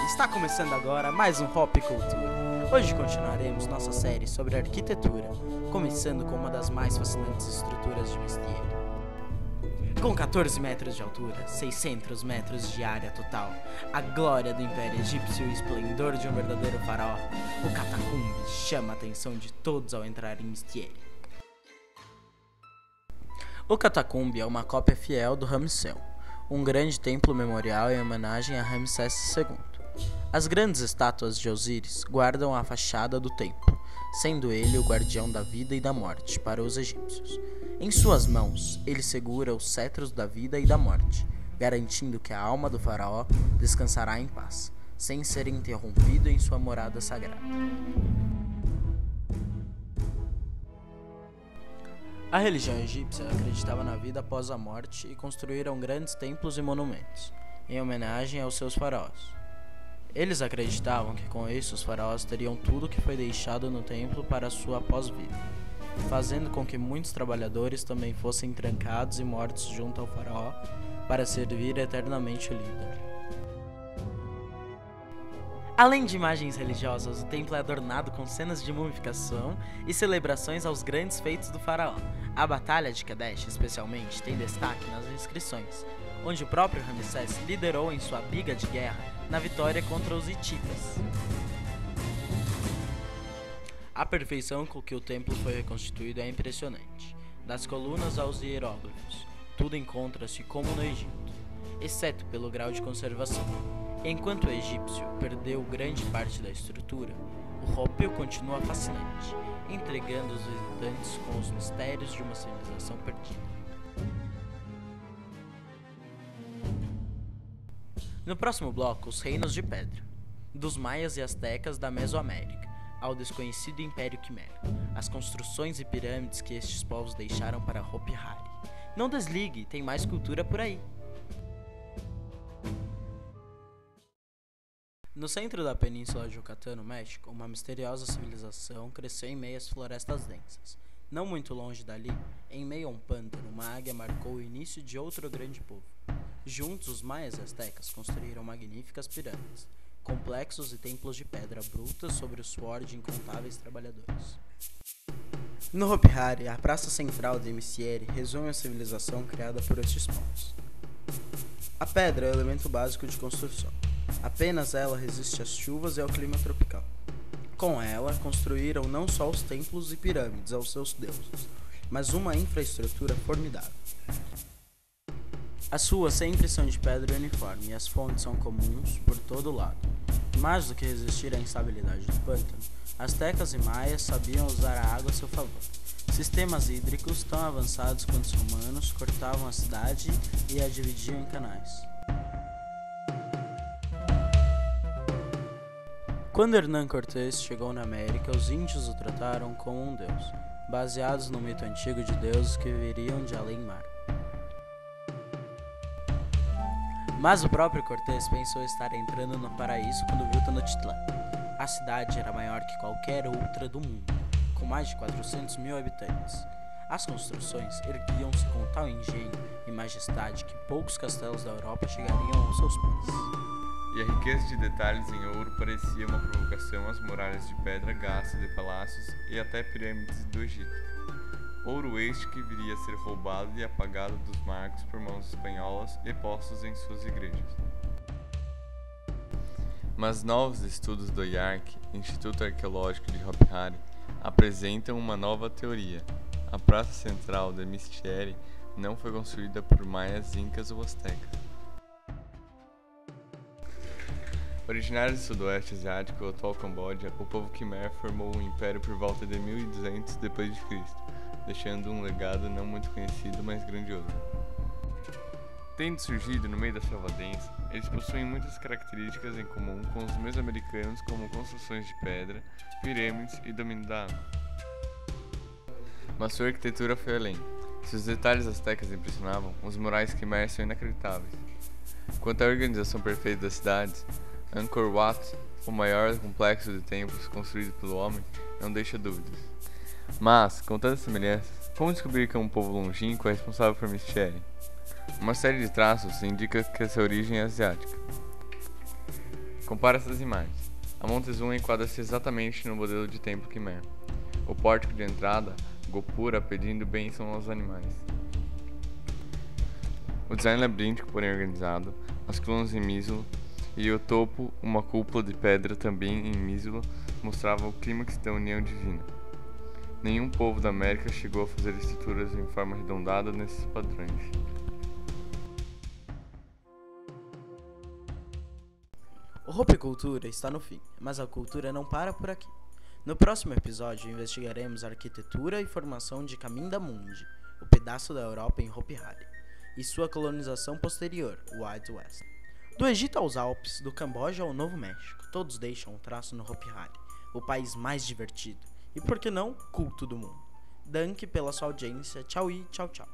Está começando agora mais um Hop Cultura. Hoje continuaremos nossa série sobre arquitetura, começando com uma das mais fascinantes estruturas de Mystieri. Com 14 metros de altura, 600 metros de área total, a glória do Império Egípcio e o esplendor de um verdadeiro faraó, o Catacumbi chama a atenção de todos ao entrar em Mystieri. O Catacumbi é uma cópia fiel do Ramseu, um grande templo memorial em homenagem a Ramsés II. As grandes estátuas de Osíris guardam a fachada do templo, sendo ele o guardião da vida e da morte para os egípcios. Em suas mãos, ele segura os cetros da vida e da morte, garantindo que a alma do faraó descansará em paz, sem ser interrompido em sua morada sagrada. A religião egípcia acreditava na vida após a morte e construíram grandes templos e monumentos, em homenagem aos seus faraós. Eles acreditavam que com isso os faraós teriam tudo que foi deixado no templo para sua pós-vida, fazendo com que muitos trabalhadores também fossem trancados e mortos junto ao faraó para servir eternamente o líder. Além de imagens religiosas, o templo é adornado com cenas de mumificação e celebrações aos grandes feitos do faraó. A Batalha de Kadesh, especialmente, tem destaque nas inscrições, onde o próprio Ramsés liderou em sua biga de guerra na vitória contra os hititas. A perfeição com que o templo foi reconstituído é impressionante. Das colunas aos hieróglifos, tudo encontra-se como no Egito, exceto pelo grau de conservação. Enquanto o egípcio perdeu grande parte da estrutura, o Hopeu continua fascinante, entregando os visitantes com os mistérios de uma civilização perdida. No próximo bloco, os reinos de pedra, dos maias e astecas da Mesoamérica, ao desconhecido Império Quimera, as construções e pirâmides que estes povos deixaram para Hopi Hari. Não desligue, tem mais cultura por aí! No centro da península de Yucatán, no México, uma misteriosa civilização cresceu em meio às florestas densas. Não muito longe dali, em meio a um pântano, uma águia marcou o início de outro grande povo. Juntos, os maias e astecas construíram magníficas pirâmides, complexos e templos de pedra bruta sobre o suor de incontáveis trabalhadores. No Hopi Hari, a praça central de Mystieri resume a civilização criada por estes povos. A pedra é o elemento básico de construção. Apenas ela resiste às chuvas e ao clima tropical. Com ela, construíram não só os templos e pirâmides aos seus deuses, mas uma infraestrutura formidável. As ruas sempre são de pedra uniforme e as fontes são comuns por todo o lado. Mais do que resistir à instabilidade do pântano, astecas e maias sabiam usar a água a seu favor. Sistemas hídricos tão avançados quanto os romanos cortavam a cidade e a dividiam em canais. Quando Hernán Cortés chegou na América, os índios o trataram como um deus, baseados no mito antigo de deuses que viriam de além-mar. Mas o próprio Cortés pensou estar entrando no paraíso quando viu Tenochtitlán. A cidade era maior que qualquer outra do mundo, com mais de 400 mil habitantes. As construções erguiam-se com tal engenho e majestade que poucos castelos da Europa chegariam aos seus pés. E a riqueza de detalhes em ouro parecia uma provocação às muralhas de pedra gasta de palácios e até pirâmides do Egito. Ouro este que viria a ser roubado e apagado dos marcos por mãos espanholas e postos em suas igrejas. Mas novos estudos do IARC, Instituto Arqueológico de Hopi Hari, apresentam uma nova teoria. A praça central de Mystieri não foi construída por maias, incas ou astecas. Originário do sudoeste asiático, o atual Camboja, o povo Khmer formou um império por volta de 1200 d.C., deixando um legado não muito conhecido, mas grandioso. Tendo surgido no meio da selva densa, eles possuem muitas características em comum com os mesoamericanos, como construções de pedra, pirâmides e domínio da água. Mas sua arquitetura foi além. Se os detalhes astecas impressionavam, os murais Khmer são inacreditáveis. Quanto à organização perfeita das cidades, Angkor Wat, o maior complexo de templos construído pelo homem, não deixa dúvidas. Mas, com tantas semelhanças, como descobrir que um povo longínquo é responsável por Mystieri? Uma série de traços indica que essa origem é asiática. Compara essas imagens. A Montezuma enquadra-se exatamente no modelo de templo Khmer. O pórtico de entrada, Gopura pedindo bênção aos animais. O design labiríntico, porém organizado, as colunas em mísilo e o topo, uma cúpula de pedra também em mísilo, mostrava o clímax da união divina. Nenhum povo da América chegou a fazer estruturas em forma arredondada nesses padrões. O Hopi Cultura está no fim, mas a cultura não para por aqui. No próximo episódio, investigaremos a arquitetura e formação de Caminda Mundi, o pedaço da Europa em Hopi Hari, e sua colonização posterior, o Wild West. Do Egito aos Alpes, do Camboja ao Novo México, todos deixam um traço no Hopi Hari, o país mais divertido e, por que não, culto do mundo. Danke pela sua audiência, tchau e tchau tchau.